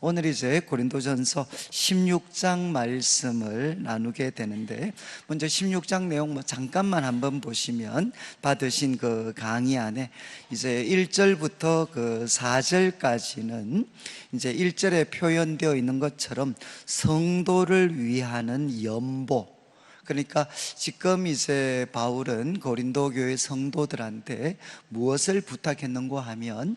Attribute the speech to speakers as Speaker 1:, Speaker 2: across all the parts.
Speaker 1: 오늘 이제 고린도전서 16장 말씀을 나누게 되는데, 먼저 16장 내용 잠깐만 한번 보시면 받으신 그 강의 안에 이제 1절부터 그 4절까지는 이제 1절에 표현되어 있는 것처럼 성도를 위하는 연보, 그러니까 지금 이제 바울은 고린도 교회 성도들한테 무엇을 부탁했는고 하면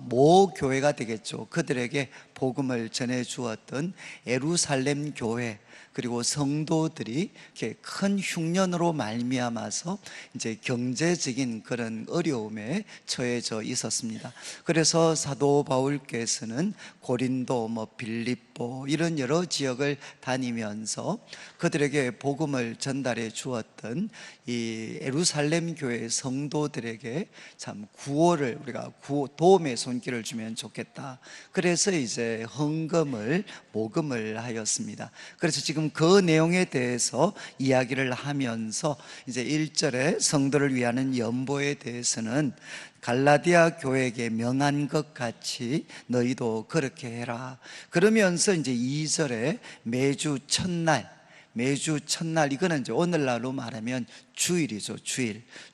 Speaker 1: 모 교회가 되겠죠. 그들에게 복음을 전해 주었던 예루살렘 교회, 그리고 성도들이 이렇게 큰 흉년으로 말미암아서 이제 경제적인 그런 어려움에 처해져 있었습니다. 그래서 사도 바울께서는 고린도, 빌립보 이런 여러 지역을 다니면서 그들에게 복음을 전달해 주었던 이 예루살렘 교회 성도들에게 참 구호를, 우리가 도움의 손길을 주면 좋겠다. 그래서 이제 헌금을 모금을 하였습니다. 그래서 지금 그 내용에 대해서 이야기를 하면서 이제 1절에 성도를 위하는 연보에 대해서는 갈라디아 교회에게 명한 것 같이 너희도 그렇게 해라. 그러면서 이제 2절에 매주 첫날, 이거는 이제 오늘날로 말하면 주일이죠.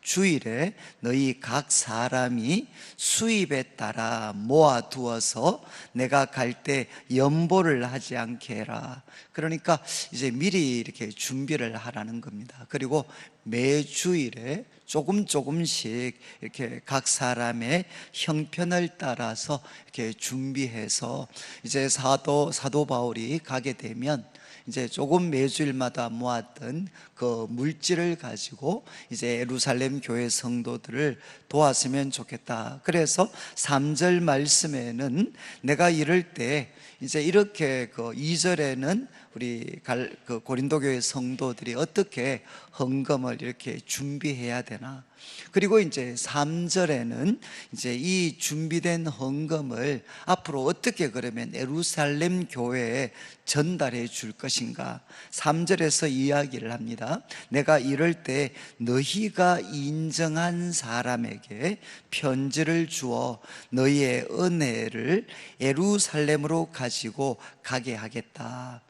Speaker 1: 주일에 너희 각 사람이 수입에 따라 모아두어서 내가 갈 때 연보를 하지 않게 해라. 그러니까 이제 미리 이렇게 준비를 하라는 겁니다. 그리고 매주일에 조금씩 이렇게 각 사람의 형편을 따라서 이렇게 준비해서 이제 사도 바울이 가게 되면 이제 조금 매주일마다 모았던 그 물질을 가지고 이제 예루살렘 교회 성도들을 도왔으면 좋겠다. 그래서 3절 말씀에는 내가 이럴 때 이제 이렇게 2절에는 우리 고린도 교회 성도들이 어떻게 헌금을 이렇게 준비해야 되나, 그리고 이제 3절에는 이제 이 준비된 헌금을 앞으로 어떻게 그러면 예루살렘 교회에 전달해 줄 것인가. 3절에서 이야기를 합니다. 내가 이럴 때 너희가 인정한 사람에게 편지를 주어 너희의 은혜를 예루살렘으로 가지고 가게 하겠다.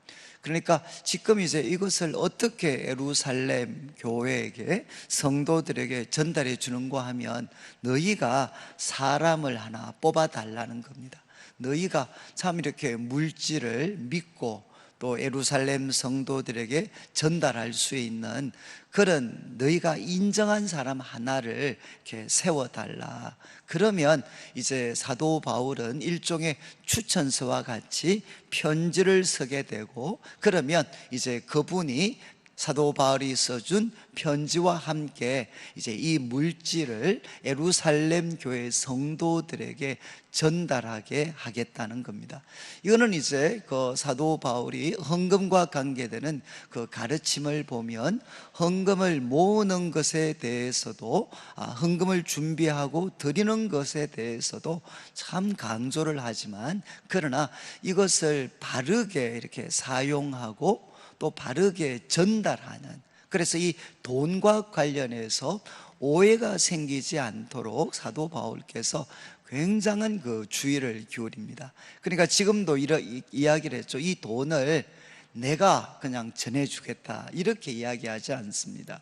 Speaker 1: 그러니까 지금 이제 이것을 어떻게 예루살렘 교회에게, 성도들에게 전달해 주는가 하면 너희가 사람을 하나 뽑아 달라는 겁니다. 너희가 참 이렇게 물질을 믿고 또 예루살렘 성도들에게 전달할 수 있는 그런 너희가 인정한 사람 하나를 이렇게 세워달라. 그러면 이제 사도 바울은 일종의 추천서와 같이 편지를 쓰게 되고, 그러면 이제 그분이 사도 바울이 써준 편지와 함께 이제 이 물질을 예루살렘 교회 성도들에게 전달하게 하겠다는 겁니다. 이거는 이제 그 사도 바울이 헌금과 관계되는 그 가르침을 보면 헌금을 모으는 것에 대해서도, 헌금을 준비하고 드리는 것에 대해서도 참 강조를 하지만, 그러나 이것을 바르게 이렇게 사용하고 또 바르게 전달하는, 그래서 이 돈과 관련해서 오해가 생기지 않도록 사도 바울께서 굉장한 그 주의를 기울입니다. 그러니까 지금도 이런 이야기를 했죠. 이 돈을 내가 그냥 전해주겠다 이렇게 이야기하지 않습니다.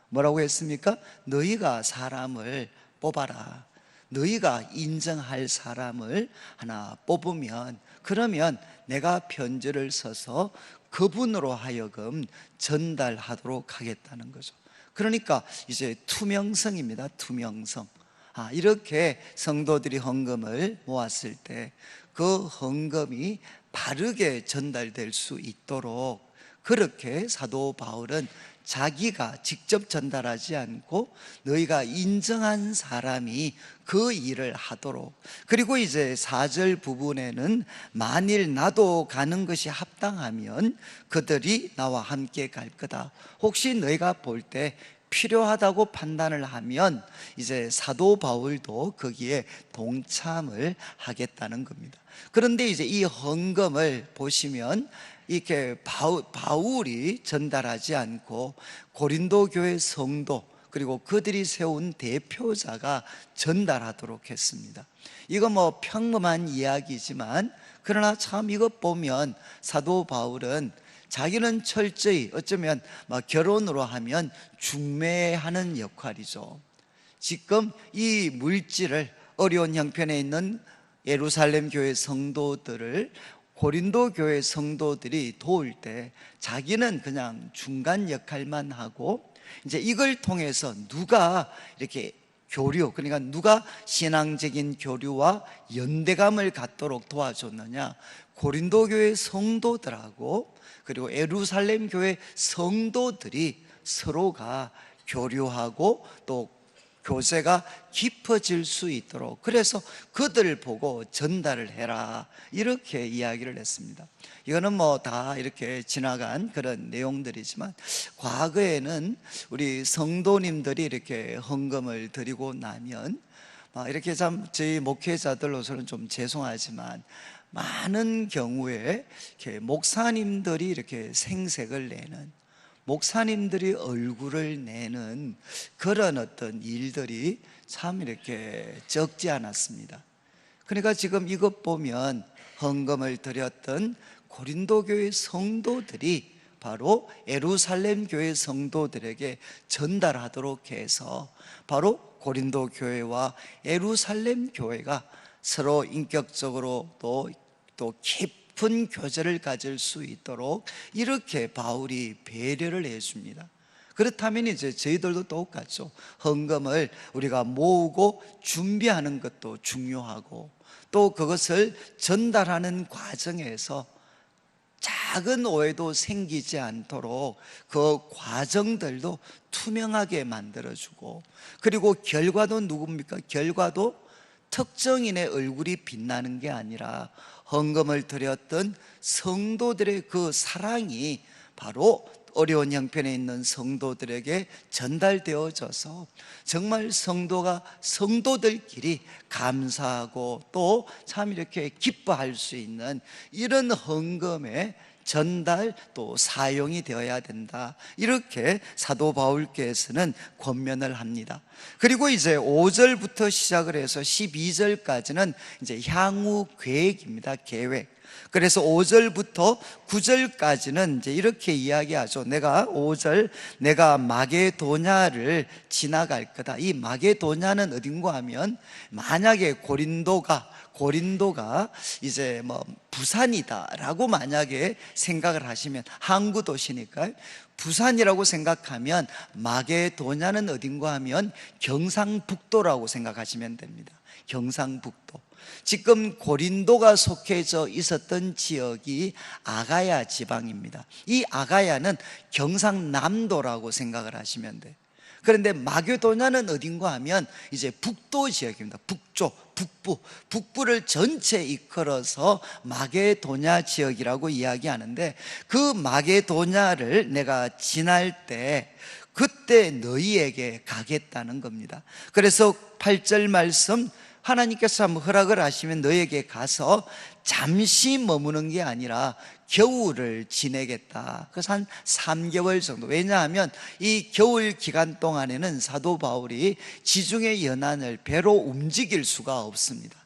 Speaker 1: 뭐라고 했습니까? 너희가 사람을 뽑아라. 너희가 인정할 사람을 하나 뽑으면, 그러면 내가 편지를 써서 그분으로 하여금 전달하도록 하겠다는 거죠. 그러니까 이제 투명성입니다. 투명성. 이렇게 성도들이 헌금을 모았을 때 그 헌금이 바르게 전달될 수 있도록, 그렇게 사도 바울은 자기가 직접 전달하지 않고 너희가 인정한 사람이 그 일을 하도록, 그리고 이제 4절 부분에는 만일 나도 가는 것이 합당하면 그들이 나와 함께 갈 거다. 혹시 너희가 볼 때 필요하다고 판단을 하면 이제 사도 바울도 거기에 동참을 하겠다는 겁니다. 그런데 이제 이 헌금을 보시면 이렇게 바울이 전달하지 않고 고린도 교회 성도, 그리고 그들이 세운 대표자가 전달하도록 했습니다. 이거 뭐 평범한 이야기지만 그러나 참 이것 보면 사도 바울은 자기는 철저히 어쩌면 결혼으로 하면 중매하는 역할이죠. 지금 이 물질을 어려운 형편에 있는 예루살렘 교회 성도들을 고린도 교회 성도들이 도울 때 자기는 그냥 중간 역할만 하고, 이제 이걸 통해서 누가 이렇게 교류, 그러니까 누가 신앙적인 교류와 연대감을 갖도록 도와줬느냐? 고린도 교회 성도들하고 그리고 예루살렘 교회 성도들이 서로가 교류하고 또 교제가 깊어질 수 있도록, 그래서 그들을 보고 전달을 해라, 이렇게 이야기를 했습니다. 이거는 뭐 다 이렇게 지나간 그런 내용들이지만, 과거에는 우리 성도님들이 이렇게 헌금을 드리고 나면 이렇게 참 저희 목회자들로서는 좀 죄송하지만 많은 경우에 이렇게 목사님들이 이렇게 생색을 내는, 목사님들이 얼굴을 내는 그런 어떤 일들이 참 이렇게 적지 않았습니다. 그러니까 지금 이것 보면 헌금을 드렸던 고린도 교회 성도들이 바로 예루살렘 교회 성도들에게 전달하도록 해서 바로 고린도 교회와 예루살렘 교회가 서로 인격적으로 또 깊은 교제를 가질 수 있도록 이렇게 바울이 배려를 해줍니다. 그렇다면 이제 저희들도 똑같죠. 헌금을 우리가 모으고 준비하는 것도 중요하고, 또 그것을 전달하는 과정에서 작은 오해도 생기지 않도록 그 과정들도 투명하게 만들어주고, 그리고 결과도 누굽니까? 결과도 특정인의 얼굴이 빛나는 게 아니라 헌금을 드렸던 성도들의 그 사랑이 바로 어려운 형편에 있는 성도들에게 전달되어져서 정말 성도가 성도들끼리 감사하고 또 참 이렇게 기뻐할 수 있는 이런 헌금의 전달 또 사용이 되어야 된다, 이렇게 사도 바울께서는 권면을 합니다. 그리고 이제 5절부터 시작을 해서 12절까지는 이제 향후 계획입니다. 계획. 그래서 5절부터 9절까지는 이제 이렇게 이야기하죠. 5절, 내가 마게도냐를 지나갈 거다. 이 마게도냐는 어딘가 하면, 만약에 고린도가 이제 부산이다라고 만약에 생각을 하시면, 항구 도시니까 부산이라고 생각하면 마게도냐는 어딘가 하면 경상북도라고 생각하시면 됩니다. 경상북도. 지금 고린도가 속해져 있었던 지역이 아가야 지방입니다. 이 아가야는 경상남도라고 생각을 하시면 돼요. 그런데 마게도냐는 어딘가 하면 이제 북도 지역입니다. 북부를 전체 이끌어서 마게도냐 지역이라고 이야기하는데, 그 마게도냐를 내가 지날 때 그때 너희에게 가겠다는 겁니다. 그래서 8절 말씀, 하나님께서 한번 허락을 하시면 너희에게 가서 잠시 머무는 게 아니라 겨울을 지내겠다. 그래서 한 3개월 정도. 왜냐하면 이 겨울 기간 동안에는 사도 바울이 지중해 연안을 배로 움직일 수가 없습니다.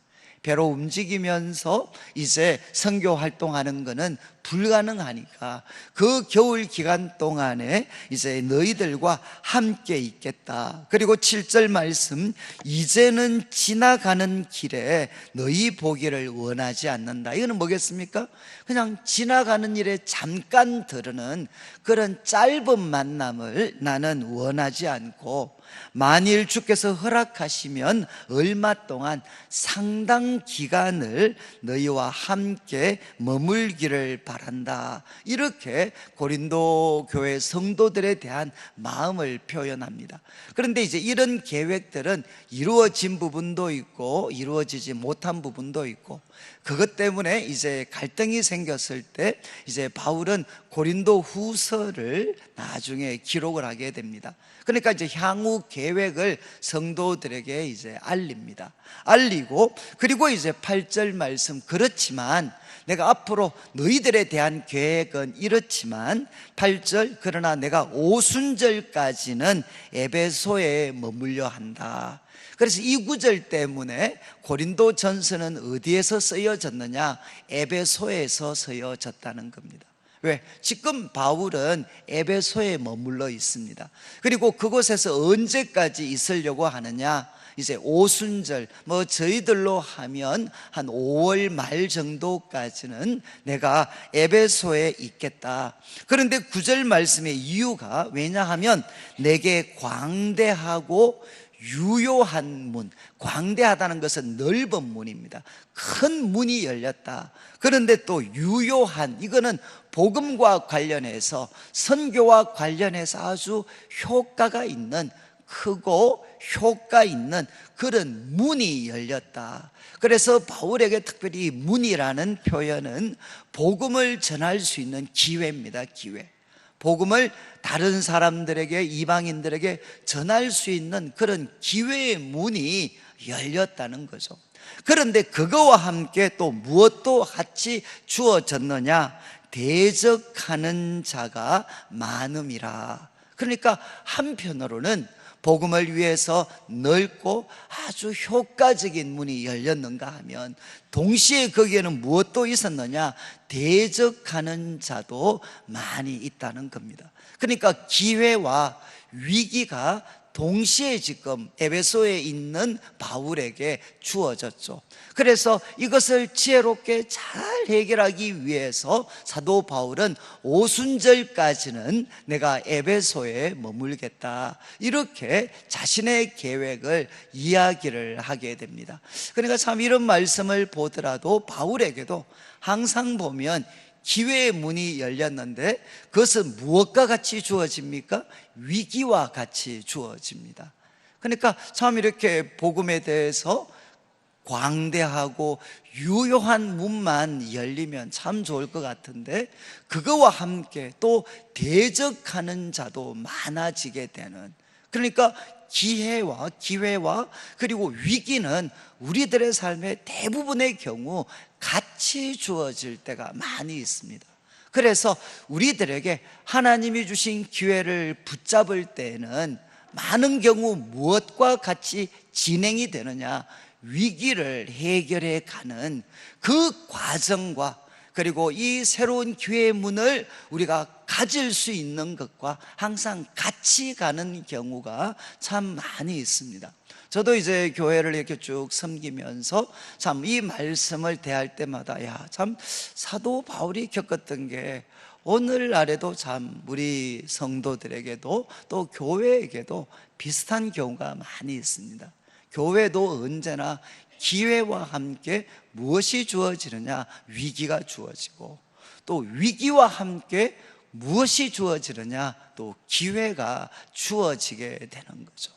Speaker 1: 배로 움직이면서 이제 선교 활동하는 것은 불가능하니까 그 겨울 기간 동안에 이제 너희들과 함께 있겠다. 그리고 7절 말씀, 이제는 지나가는 길에 너희 보기를 원하지 않는다. 이거는 뭐겠습니까? 그냥 지나가는 일에 잠깐 들으는 그런 짧은 만남을 나는 원하지 않고, 만일 주께서 허락하시면 얼마 동안 상당 기간을 너희와 함께 머물기를 바란다. 이렇게 고린도 교회 성도들에 대한 마음을 표현합니다. 그런데 이제 이런 계획들은 이루어진 부분도 있고 이루어지지 못한 부분도 있고, 그것 때문에 이제 갈등이 생겼을 때 이제 바울은 고린도 후서를 나중에 기록을 하게 됩니다. 그러니까 이제 향후 계획을 성도들에게 이제 알립니다. 알리고, 그리고 이제 8절 말씀, 그렇지만 내가 앞으로 너희들에 대한 계획은 이렇지만 8절, 그러나 내가 오순절까지는 에베소에 머물려 한다. 그래서 이 구절 때문에 고린도 전서는 어디에서 쓰여졌느냐? 에베소에서 쓰여졌다는 겁니다. 왜? 지금 바울은 에베소에 머물러 있습니다. 그리고 그곳에서 언제까지 있으려고 하느냐? 이제 오순절, 저희들로 하면 한 5월 말 정도까지는 내가 에베소에 있겠다. 그런데 9절 말씀의 이유가, 왜냐하면 내게 광대하고 유효한 문, 광대하다는 것은 넓은 문입니다. 큰 문이 열렸다. 그런데 또 유효한, 이거는 복음과 관련해서, 선교와 관련해서 아주 효과가 있는, 크고 효과 있는 그런 문이 열렸다. 그래서 바울에게 특별히 문이라는 표현은 복음을 전할 수 있는 기회입니다. 기회. 복음을 다른 사람들에게, 이방인들에게 전할 수 있는 그런 기회의 문이 열렸다는 거죠. 그런데 그거와 함께 또 무엇도 같이 주어졌느냐? 대적하는 자가 많음이라. 그러니까 한편으로는 복음을 위해서 넓고 아주 효과적인 문이 열렸는가 하면, 동시에 거기에는 무엇도 있었느냐? 대적하는 자도 많이 있다는 겁니다. 그러니까 기회와 위기가 동시에 지금 에베소에 있는 바울에게 주어졌죠. 그래서 이것을 지혜롭게 잘 해결하기 위해서 사도 바울은 오순절까지는 내가 에베소에 머물겠다, 이렇게 자신의 계획을 이야기를 하게 됩니다. 그러니까 참 이런 말씀을 보더라도 바울에게도 항상 보면 기회의 문이 열렸는데 그것은 무엇과 같이 주어집니까? 위기와 같이 주어집니다. 그러니까 참 이렇게 복음에 대해서 광대하고 유효한 문만 열리면 참 좋을 것 같은데, 그거와 함께 또 대적하는 자도 많아지게 되는, 그러니까 기회와 기회와 그리고 위기는 우리들의 삶의 대부분의 경우 같이 주어질 때가 많이 있습니다. 그래서 우리들에게 하나님이 주신 기회를 붙잡을 때에는 많은 경우 무엇과 같이 진행이 되느냐? 위기를 해결해 가는 그 과정과, 그리고 이 새로운 기회의 문을 우리가 가질 수 있는 것과 항상 같이 가는 경우가 참 많이 있습니다. 저도 이제 교회를 이렇게 쭉 섬기면서 참 이 말씀을 대할 때마다 참 사도 바울이 겪었던 게 오늘날에도 참 우리 성도들에게도 또 교회에게도 비슷한 경우가 많이 있습니다. 교회도 언제나 기회와 함께 무엇이 주어지느냐? 위기가 주어지고, 또 위기와 함께 무엇이 주어지느냐? 또 기회가 주어지게 되는 거죠.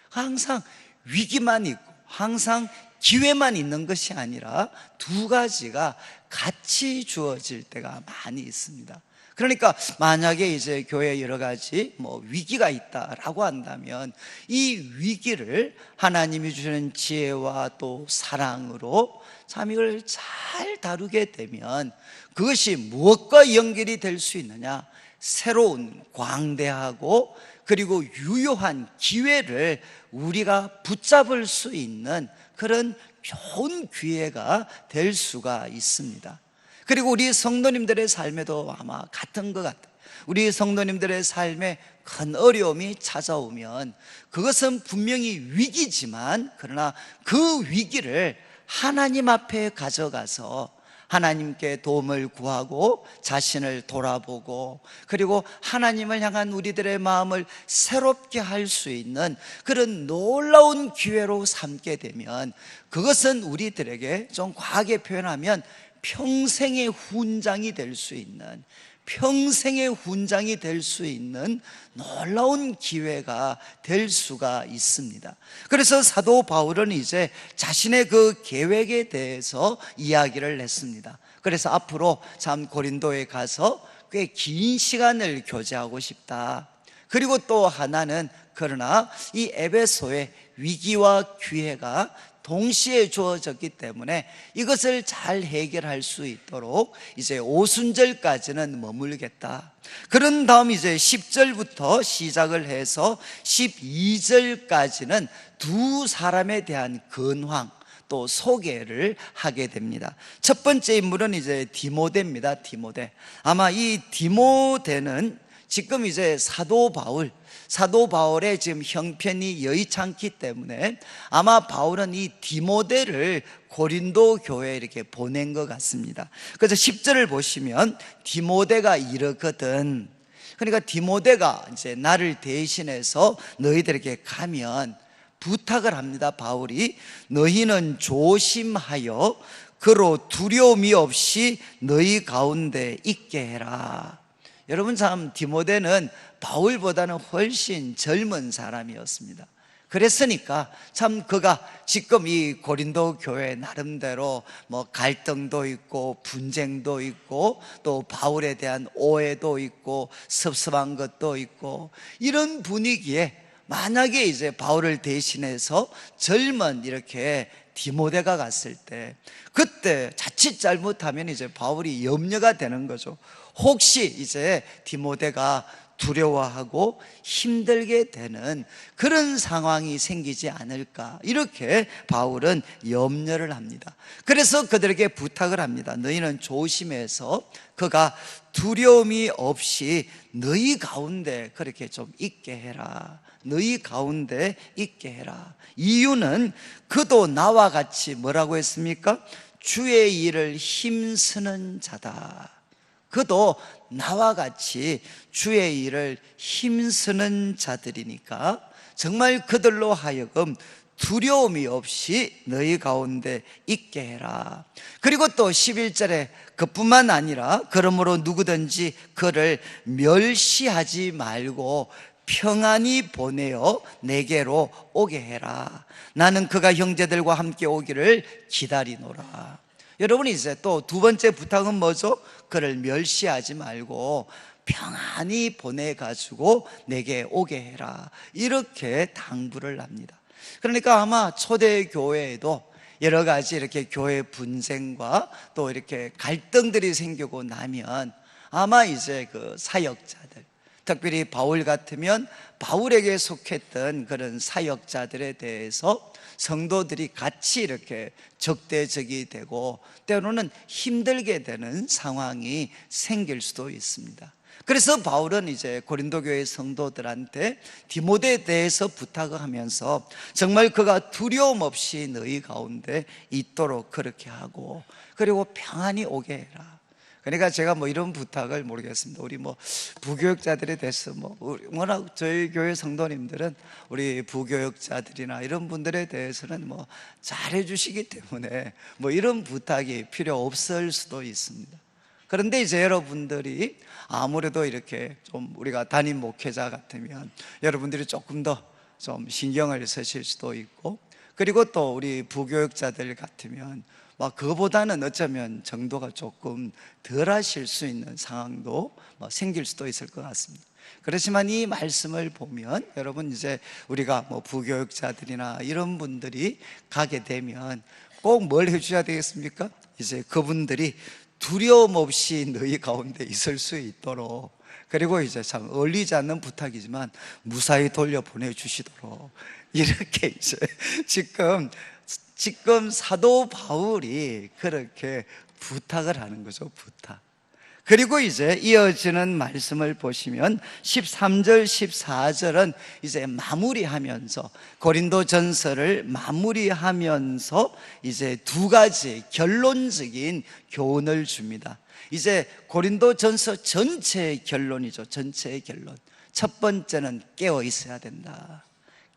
Speaker 1: 항상 위기만 있고 항상 기회만 있는 것이 아니라 두 가지가 같이 주어질 때가 많이 있습니다. 그러니까 만약에 이제 교회에 여러 가지 위기가 있다라고 한다면 이 위기를 하나님이 주시는 지혜와 또 사랑으로 참 이걸 잘 다루게 되면 그것이 무엇과 연결이 될 수 있느냐? 새로운 광대하고 그리고 유효한 기회를 우리가 붙잡을 수 있는 그런 좋은 기회가 될 수가 있습니다. 그리고 우리 성도님들의 삶에도 아마 같은 것 같아요. 우리 성도님들의 삶에 큰 어려움이 찾아오면 그것은 분명히 위기지만, 그러나 그 위기를 하나님 앞에 가져가서 하나님께 도움을 구하고 자신을 돌아보고, 그리고 하나님을 향한 우리들의 마음을 새롭게 할 수 있는 그런 놀라운 기회로 삼게 되면 그것은 우리들에게 좀 과하게 표현하면 평생의 훈장이 될 수 있는, 평생의 훈장이 될 수 있는 놀라운 기회가 될 수가 있습니다. 그래서 사도 바울은 이제 자신의 그 계획에 대해서 이야기를 했습니다. 그래서 앞으로 참 고린도에 가서 꽤 긴 시간을 교제하고 싶다. 그리고 또 하나는 그러나 이 에베소의 위기와 기회가 동시에 주어졌기 때문에 이것을 잘 해결할 수 있도록 이제 오순절까지는 머물겠다. 그런 다음 이제 10절부터 시작을 해서 12절까지는 두 사람에 대한 근황 또 소개를 하게 됩니다. 첫 번째 인물은 이제 디모데입니다. 디모데. 아마 이 디모데는 지금 이제 사도 바울의 지금 형편이 여의찮기 때문에 아마 바울은 이 디모데를 고린도 교회에 이렇게 보낸 것 같습니다. 그래서 10절을 보시면 디모데가 이러거든. 그러니까 디모데가 이제 나를 대신해서 너희들에게 가면 부탁을 합니다. 바울이 너희는 조심하여 그로 두려움이 없이 너희 가운데 있게 해라. 여러분, 참 디모데는 바울보다는 훨씬 젊은 사람이었습니다. 그랬으니까 참 그가 지금 이 고린도 교회 나름대로 뭐 갈등도 있고 분쟁도 있고 또 바울에 대한 오해도 있고 섭섭한 것도 있고 이런 분위기에 만약에 이제 바울을 대신해서 젊은 이렇게 디모데가 갔을 때 그때 자칫 잘못하면 이제 바울이 염려가 되는 거죠. 혹시 이제 디모데가 두려워하고 힘들게 되는 그런 상황이 생기지 않을까, 이렇게 바울은 염려를 합니다. 그래서 그들에게 부탁을 합니다. 너희는 조심해서 그가 두려움이 없이 너희 가운데 그렇게 좀 있게 해라. 너희 가운데 있게 해라. 이유는 그도 나와 같이 뭐라고 했습니까? 주의 일을 힘쓰는 자다. 그도 나와 같이 주의 일을 힘쓰는 자들이니까 정말 그들로 하여금 두려움이 없이 너희 가운데 있게 해라. 그리고 또 11절에 그뿐만 아니라 그러므로 누구든지 그를 멸시하지 말고 평안히 보내어 내게로 오게 해라. 나는 그가 형제들과 함께 오기를 기다리노라. 여러분이 이제 또 두 번째 부탁은 뭐죠? 그를 멸시하지 말고 평안히 보내가지고 내게 오게 해라. 이렇게 당부를 합니다. 그러니까 아마 초대교회에도 여러 가지 이렇게 교회 분쟁과 또 이렇게 갈등들이 생기고 나면 아마 이제 그 사역자들, 특별히 바울 같으면 바울에게 속했던 그런 사역자들에 대해서 성도들이 같이 이렇게 적대적이 되고 때로는 힘들게 되는 상황이 생길 수도 있습니다. 그래서 바울은 이제 고린도 교회 성도들한테 디모데에 대해서 부탁을 하면서 정말 그가 두려움 없이 너희 가운데 있도록 그렇게 하고 그리고 평안히 오게 해라. 그러니까 제가 뭐 이런 부탁을 모르겠습니다. 우리 뭐 부교육자들에 대해서 워낙 저희 교회 성도님들은 우리 부교육자들이나 이런 분들에 대해서는 뭐 잘해 주시기 때문에 뭐 이런 부탁이 필요 없을 수도 있습니다. 그런데 이제 여러분들이 아무래도 이렇게 좀 우리가 담임 목회자 같으면 여러분들이 조금 더 좀 신경을 쓰실 수도 있고, 그리고 또 우리 부교육자들 같으면 그거보다는 어쩌면 정도가 조금 덜 하실 수 있는 상황도 생길 수도 있을 것 같습니다. 그렇지만 이 말씀을 보면 여러분 이제 우리가 뭐 부교육자들이나 이런 분들이 가게 되면 꼭 뭘 해주셔야 되겠습니까? 이제 그분들이 두려움 없이 너희 가운데 있을 수 있도록, 그리고 이제 참 어울리지 않는 부탁이지만 무사히 돌려보내 주시도록 이렇게 이제 지금 사도 바울이 그렇게 부탁을 하는 거죠. 부탁. 그리고 이제 이어지는 말씀을 보시면 13절 14절은 이제 마무리하면서 고린도 전서를 마무리하면서 이제 두 가지 결론적인 교훈을 줍니다. 이제 고린도 전서 전체의 결론이죠. 전체의 결론. 첫 번째는 깨어 있어야 된다.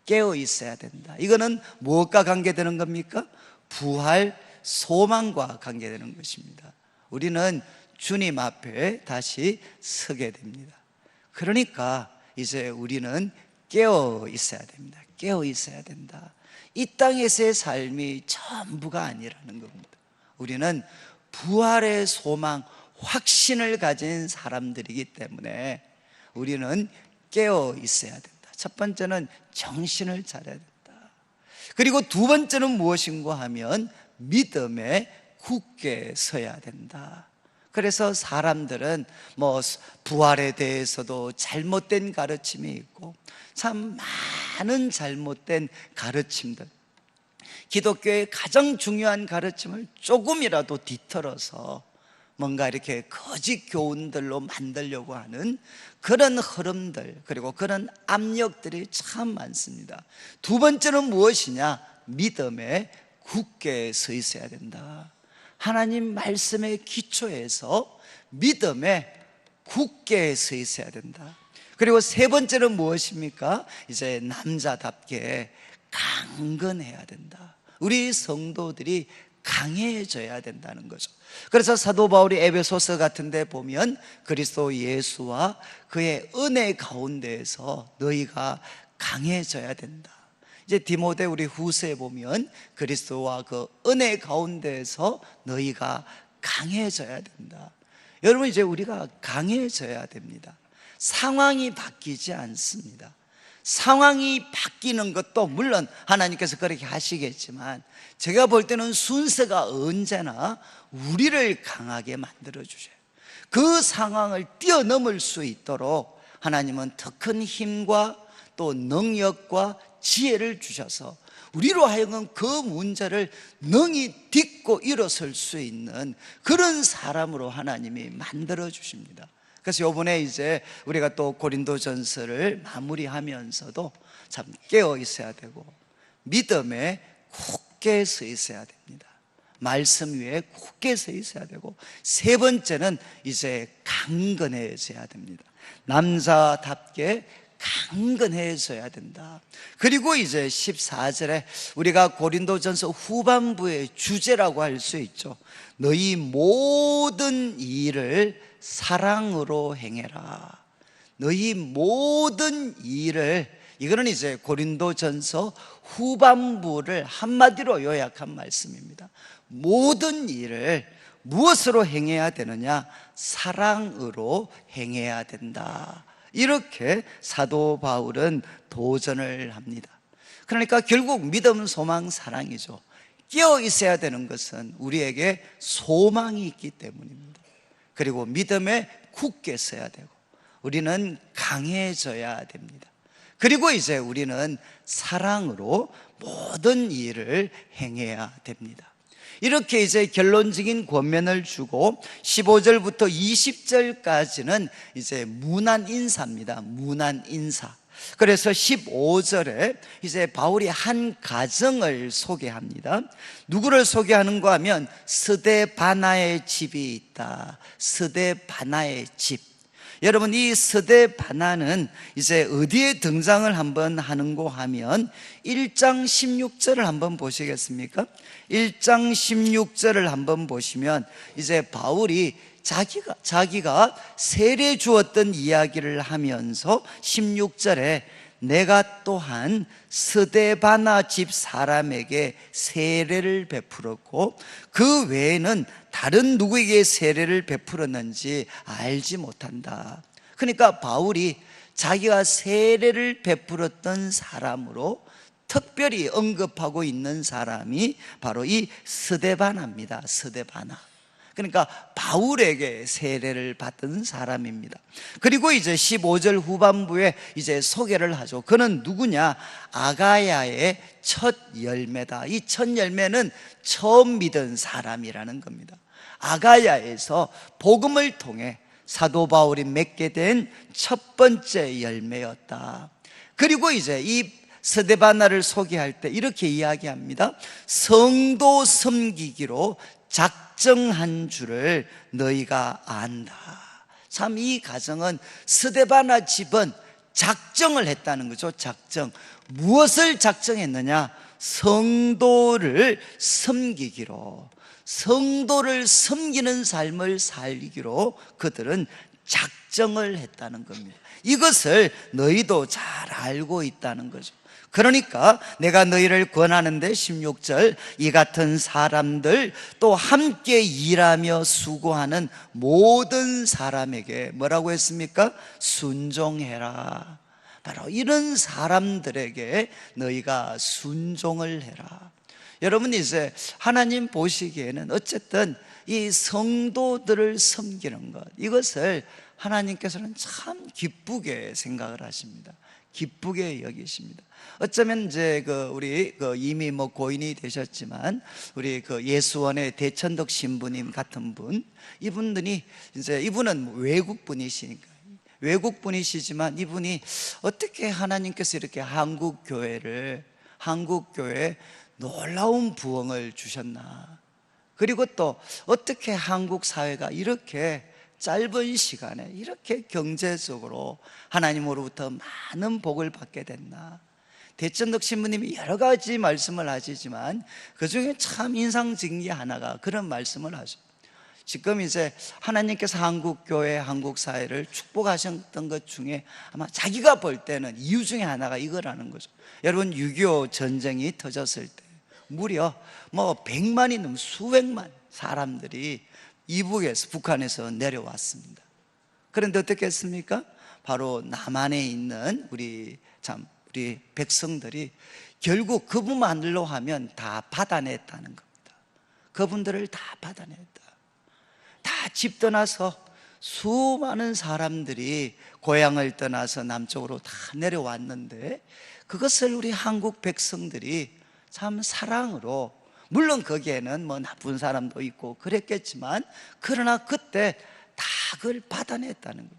Speaker 1: 깨어 있어야 된다. 이거는 무엇과 관계되는 겁니까? 부활 소망과 관계되는 것입니다. 우리는 주님 앞에 다시 서게 됩니다. 그러니까 이제 우리는 깨어 있어야 됩니다. 깨어 있어야 된다. 이 땅에서의 삶이 전부가 아니라는 겁니다. 우리는 부활의 소망, 확신을 가진 사람들이기 때문에 우리는 깨어 있어야 된다. 첫 번째는 정신을 차려야 된다. 그리고 두 번째는 무엇인가 하면 믿음에 굳게 서야 된다. 그래서 사람들은 부활에 대해서도 잘못된 가르침이 있고 참 많은 잘못된 가르침들, 기독교의 가장 중요한 가르침을 조금이라도 뒤틀어서 뭔가 이렇게 거짓 교훈들로 만들려고 하는 그런 흐름들, 그리고 그런 압력들이 참 많습니다. 두 번째는 무엇이냐? 믿음에 굳게 서 있어야 된다. 하나님 말씀의 기초에서 믿음에 굳게 서 있어야 된다. 그리고 세 번째는 무엇입니까? 이제 남자답게 강건해야 된다. 우리 성도들이 강해져야 된다는 거죠. 그래서 사도 바울이 에베소서 같은 데 보면 그리스도 예수와 그의 은혜 가운데에서 너희가 강해져야 된다. 이제 디모데 우리 후서에 보면 그리스도와 그 은혜 가운데에서 너희가 강해져야 된다. 여러분, 이제 우리가 강해져야 됩니다. 상황이 바뀌지 않습니다. 상황이 바뀌는 것도 물론 하나님께서 그렇게 하시겠지만 제가 볼 때는 순서가 언제나 우리를 강하게 만들어 주셔요. 그 상황을 뛰어넘을 수 있도록 하나님은 더 큰 힘과 또 능력과 지혜를 주셔서 우리로 하여금 그 문제를 능히 딛고 일어설 수 있는 그런 사람으로 하나님이 만들어 주십니다. 그래서 이번에 이제 우리가 또 고린도전서를 마무리하면서도 참 깨어 있어야 되고 믿음에 굳게 서 있어야 됩니다. 말씀 위에 굳게 서 있어야 되고, 세 번째는 이제 강건해져야 됩니다. 남자답게 강건해져야 된다. 그리고 이제 14절에 우리가 고린도전서 후반부의 주제라고 할 수 있죠. 너희 모든 일을 사랑으로 행해라. 너희 모든 일을, 이거는 이제 고린도전서 후반부를 한마디로 요약한 말씀입니다. 모든 일을 무엇으로 행해야 되느냐? 사랑으로 행해야 된다. 이렇게 사도 바울은 도전을 합니다. 그러니까 결국 믿음, 소망, 사랑이죠. 깨어 있어야 되는 것은 우리에게 소망이 있기 때문입니다. 그리고 믿음에 굳게 서야 되고 우리는 강해져야 됩니다. 그리고 이제 우리는 사랑으로 모든 일을 행해야 됩니다. 이렇게 이제 결론적인 권면을 주고 15절부터 20절까지는 이제 문안 인사입니다. 문안 인사. 그래서 15절에 이제 바울이 한 가정을 소개합니다. 누구를 소개하는가 하면 스데바나의 집이 있다. 스데바나의 집. 여러분, 이 스데바나는 이제 어디에 등장을 한번 하는고 하면 1장 16절을 한번 보시겠습니까? 1장 16절을 한번 보시면 이제 바울이 자기가 세례 주었던 이야기를 하면서 16절에 내가 또한 스데바나 집 사람에게 세례를 베풀었고 그 외에는 다른 누구에게 세례를 베풀었는지 알지 못한다. 그러니까 바울이 자기가 세례를 베풀었던 사람으로 특별히 언급하고 있는 사람이 바로 이 스데바나입니다. 스데바나. 그러니까 바울에게 세례를 받은 사람입니다. 그리고 이제 15절 후반부에 이제 소개를 하죠. 그는 누구냐? 아가야의 첫 열매다. 이 첫 열매는 처음 믿은 사람이라는 겁니다. 아가야에서 복음을 통해 사도 바울이 맺게 된 첫 번째 열매였다. 그리고 이제 이 스데바나를 소개할 때 이렇게 이야기합니다. 성도 섬기기로 작정한 줄을 너희가 안다. 참, 이 가정은 스데바나 집은 작정을 했다는 거죠. 작정. 무엇을 작정했느냐? 성도를 섬기기로, 성도를 섬기는 삶을 살기로 그들은 작정을 했다는 겁니다. 이것을 너희도 잘 알고 있다는 거죠. 그러니까 내가 너희를 권하는데 16절, 이 같은 사람들 또 함께 일하며 수고하는 모든 사람에게 뭐라고 했습니까? 순종해라. 바로 이런 사람들에게 너희가 순종을 해라. 여러분, 이제 하나님 보시기에는 어쨌든 이 성도들을 섬기는 것, 이것을 하나님께서는 참 기쁘게 생각을 하십니다. 기쁘게 여기십니다. 어쩌면 이제 우리 이미 고인이 되셨지만 우리 예수원의 대천덕 신부님 같은 분, 이분은 외국 분이시니까, 외국 분이시지만 이분이 어떻게 하나님께서 이렇게 한국 교회에 놀라운 부흥을 주셨나, 그리고 또 어떻게 한국 사회가 이렇게 짧은 시간에 이렇게 경제적으로 하나님으로부터 많은 복을 받게 됐나. 대천덕 신부님이 여러 가지 말씀을 하시지만 그 중에 참 인상적인 게 하나가 그런 말씀을 하죠. 지금 이제 하나님께서 한국교회, 한국사회를 축복하셨던 것 중에 아마 자기가 볼 때는 이유 중에 하나가 이거라는 거죠. 여러분, 6.25 전쟁이 터졌을 때 무려 100만이 넘는 수백만 사람들이 이북에서, 북한에서 내려왔습니다. 그런데 어떻게 했습니까? 바로 남한에 있는 우리 백성들이 결국 그분만으로 하면 다 받아냈다는 겁니다. 그분들을 다 받아냈다. 다 집 떠나서 수많은 사람들이 고향을 떠나서 남쪽으로 다 내려왔는데, 그것을 우리 한국 백성들이 참 사랑으로, 물론 거기에는 나쁜 사람도 있고 그랬겠지만, 그러나 그때 다 그걸 받아냈다는 겁니다.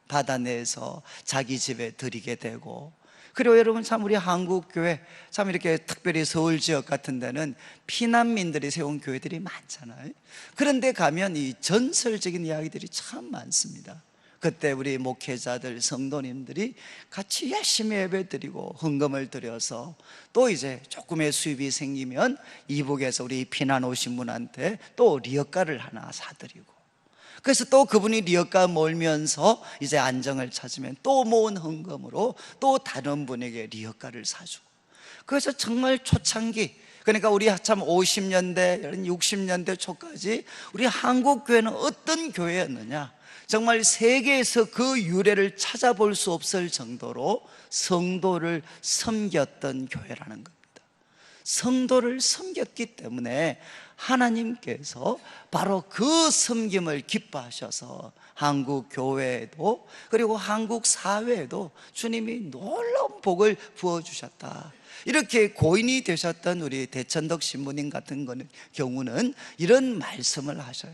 Speaker 1: 받아내서 자기 집에 들이게 되고, 그리고 여러분, 참 우리 한국교회, 참 이렇게 특별히 서울 지역 같은 데는 피난민들이 세운 교회들이 많잖아요. 그런데 가면 이 전설적인 이야기들이 참 많습니다. 그때 우리 목회자들, 성도님들이 같이 열심히 예배드리고 헌금을 드려서 또 이제 조금의 수입이 생기면 이북에서 우리 피난 오신 분한테 또 리어카를 하나 사드리고, 그래서 또 그분이 리어카 몰면서 이제 안정을 찾으면 또 모은 헌금으로 또 다른 분에게 리어카를 사주고. 그래서 정말 초창기, 그러니까 우리 참 50년대, 60년대 초까지 우리 한국교회는 어떤 교회였느냐, 정말 세계에서 그 유래를 찾아볼 수 없을 정도로 성도를 섬겼던 교회라는 겁니다. 성도를 섬겼기 때문에 하나님께서 바로 그 섬김을 기뻐하셔서 한국 교회에도, 그리고 한국 사회에도 주님이 놀라운 복을 부어주셨다. 이렇게 고인이 되셨던 우리 대천덕 신부님 같은 경우는 이런 말씀을 하셔요.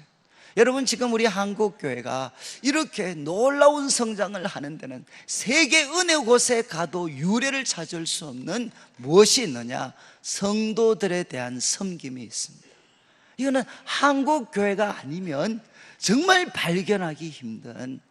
Speaker 1: 여러분, 지금 우리 한국교회가 이렇게 놀라운 성장을 하는 데는 세계 어느 곳에 가도 유래를 찾을 수 없는 무엇이 있느냐? 성도들에 대한 섬김이 있습니다. 이거는 한국교회가 아니면 정말 발견하기 힘든,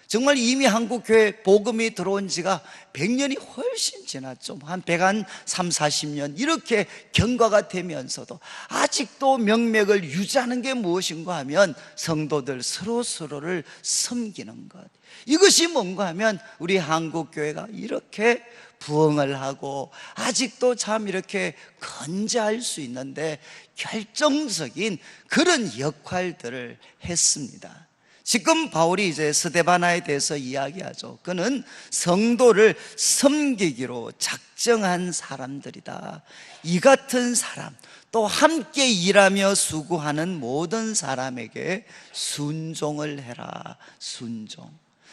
Speaker 1: 정말 이미 한국교회 복음이 들어온 지가 100년이 훨씬 지났죠. 한 130-40년 이렇게 경과가 되면서도 아직도 명맥을 유지하는 게 무엇인가 하면 성도들 서로를 섬기는 것, 이것이 뭔가 하면 우리 한국교회가 이렇게 부흥을 하고 아직도 참 이렇게 건재할 수 있는데 결정적인 그런 역할들을 했습니다. 지금 바울이 이제 스데바나에 대해서 이야기하죠. 그는 성도를 섬기기로 작정한 사람들이다. 이 같은 사람, 또 함께 일하며 수고하는 모든 사람에게 순종을 해라. 순종.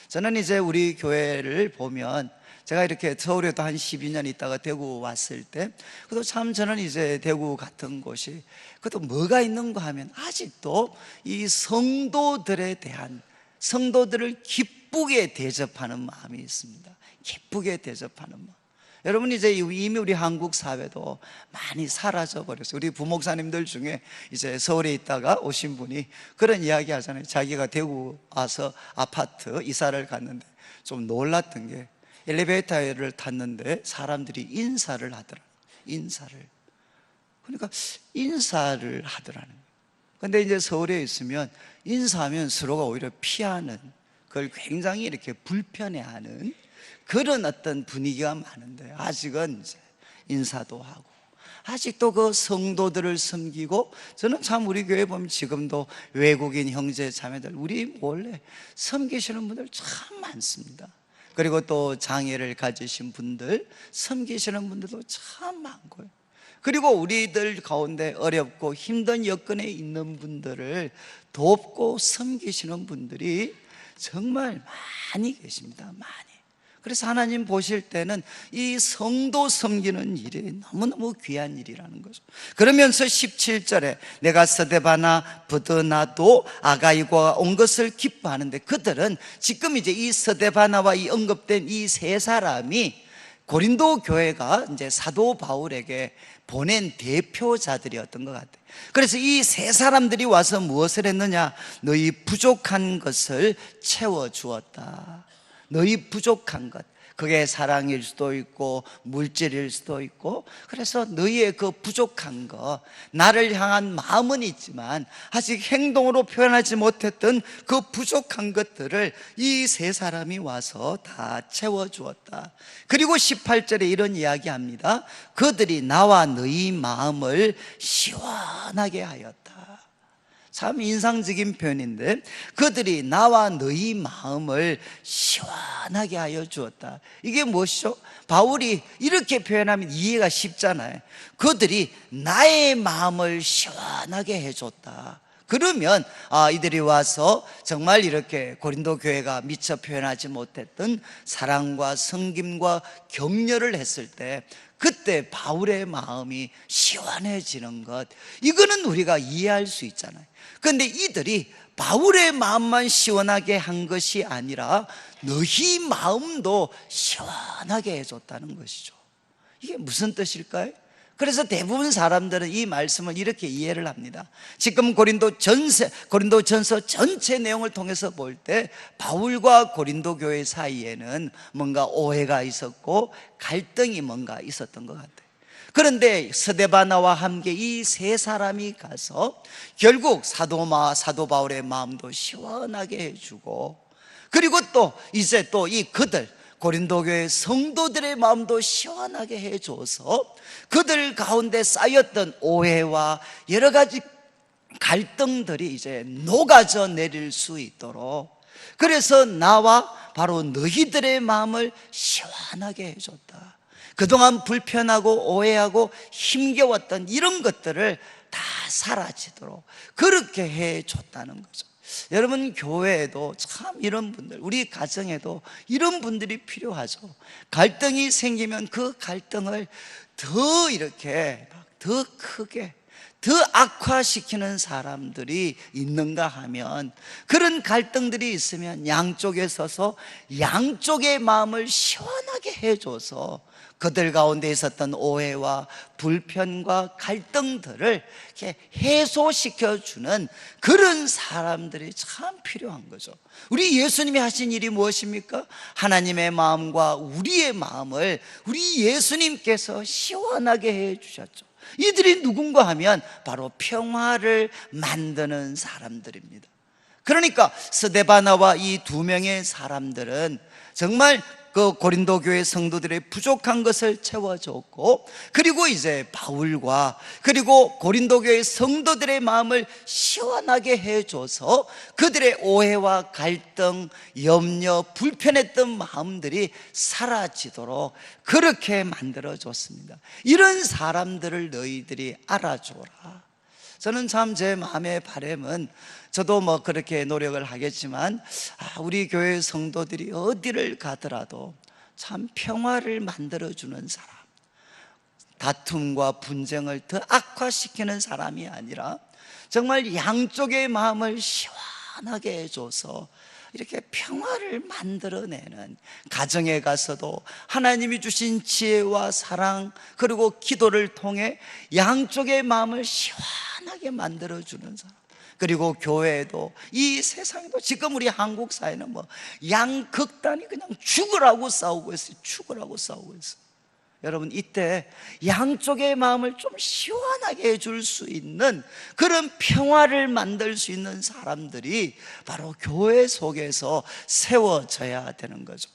Speaker 1: 저는 이제 우리 교회를 보면, 제가 이렇게 서울에도 한 12년 있다가 대구 왔을 때, 그래도 참 저는 이제 대구 같은 곳이 그것도 뭐가 있는가 하면 아직도 이 성도들에 대한, 성도들을 기쁘게 대접하는 마음이 있습니다. 기쁘게 대접하는 마음. 여러분, 이제 이미 우리 한국 사회도 많이 사라져 버렸어요. 우리 부목사님들 중에 이제 서울에 있다가 오신 분이 그런 이야기 하잖아요. 자기가 대구 와서 아파트 이사를 갔는데 좀 놀랐던 게, 엘리베이터를 탔는데 사람들이 인사를 하더라. 그러니까 인사를 하더라는 거예요. 근데 이제 서울에 있으면 인사하면 서로가 오히려 피하는, 그걸 굉장히 이렇게 불편해하는 그런 어떤 분위기가 많은데, 아직은 이제 인사도 하고 아직도 그 성도들을 섬기고, 저는 참 우리 교회 보면 지금도 외국인 형제 자매들 우리 몰래 섬기시는 분들 참 많습니다. 그리고 또 장애를 가지신 분들 섬기시는 분들도 참 많고요. 그리고 우리들 가운데 어렵고 힘든 여건에 있는 분들을 돕고 섬기시는 분들이 정말 많이 계십니다. 많이. 그래서 하나님 보실 때는 이 성도 섬기는 일이 너무너무 귀한 일이라는 거죠. 그러면서 17절에 내가 스데바나 브드나도 아가이고가 온 것을 기뻐하는데, 그들은 지금 이제 이 스데바나와 이 언급된 이 세 사람이 고린도 교회가 이제 사도 바울에게 보낸 대표자들이었던 것 같아요. 그래서 이 세 사람들이 와서 무엇을 했느냐? 너희 부족한 것을 채워주었다. 너희 부족한 것, 그게 사랑일 수도 있고 물질일 수도 있고, 그래서 너희의 그 부족한 것, 나를 향한 마음은 있지만 아직 행동으로 표현하지 못했던 그 부족한 것들을 이 세 사람이 와서 다 채워주었다. 그리고 18절에 이런 이야기합니다. 그들이 나와 너희 마음을 시원하게 하였다. 참 인상적인 표현인데, 그들이 나와 너희 마음을 시원하게 하여 주었다. 이게 무엇이죠? 바울이 이렇게 표현하면 이해가 쉽잖아요. 그들이 나의 마음을 시원하게 해줬다. 그러면 이들이 와서 정말 이렇게 고린도 교회가 미처 표현하지 못했던 사랑과 섬김과 격려를 했을 때, 그때 바울의 마음이 시원해지는 것, 이거는 우리가 이해할 수 있잖아요. 그런데 이들이 바울의 마음만 시원하게 한 것이 아니라 너희 마음도 시원하게 해줬다는 것이죠. 이게 무슨 뜻일까요? 그래서 대부분 사람들은 이 말씀을 이렇게 이해를 합니다. 지금 고린도전서 전체 내용을 통해서 볼 때 바울과 고린도 교회 사이에는 뭔가 오해가 있었고 갈등이 뭔가 있었던 것 같아요. 그런데 스데바나와 함께 이 세 사람이 가서 결국 사도 바울의 마음도 시원하게 해주고, 그리고 또 이제 또 이 그들 고린도 교회 성도들의 마음도 시원하게 해줘서 그들 가운데 쌓였던 오해와 여러 가지 갈등들이 이제 녹아져 내릴 수 있도록, 그래서 나와 바로 너희들의 마음을 시원하게 해줬다. 그동안 불편하고 오해하고 힘겨웠던 이런 것들을 다 사라지도록 그렇게 해줬다는 거죠. 여러분, 교회에도 참 이런 분들, 우리 가정에도 이런 분들이 필요하죠. 갈등이 생기면 그 갈등을 더 이렇게 더 크게 더 악화시키는 사람들이 있는가 하면, 그런 갈등들이 있으면 양쪽에 서서 양쪽의 마음을 시원하게 해줘서 그들 가운데 있었던 오해와 불편과 갈등들을 이렇게 해소시켜주는 그런 사람들이 참 필요한 거죠. 우리 예수님이 하신 일이 무엇입니까? 하나님의 마음과 우리의 마음을 우리 예수님께서 시원하게 해주셨죠. 이들이 누군가 하면 바로 평화를 만드는 사람들입니다. 그러니까 스데바나와 이 두 명의 사람들은 정말 그 고린도 교회 성도들의 부족한 것을 채워줬고, 그리고 이제 바울과 그리고 고린도 교회 성도들의 마음을 시원하게 해줘서 그들의 오해와 갈등, 염려, 불편했던 마음들이 사라지도록 그렇게 만들어줬습니다. 이런 사람들을 너희들이 알아줘라. 저는 참 제 마음의 바람은, 저도 뭐 그렇게 노력을 하겠지만 우리 교회 성도들이 어디를 가더라도 참 평화를 만들어주는 사람, 다툼과 분쟁을 더 악화시키는 사람이 아니라 정말 양쪽의 마음을 시원하게 해줘서 이렇게 평화를 만들어내는, 가정에 가서도 하나님이 주신 지혜와 사랑 그리고 기도를 통해 양쪽의 마음을 시원하게 만들어주는 사람, 그리고 교회에도 이 세상에도 지금 우리 한국 사회는 뭐 양극단이 그냥 죽으라고 싸우고 있어요. 죽으라고 싸우고 있어요. 여러분, 이때 양쪽의 마음을 좀 시원하게 해줄 수 있는 그런 평화를 만들 수 있는 사람들이 바로 교회 속에서 세워져야 되는 거죠.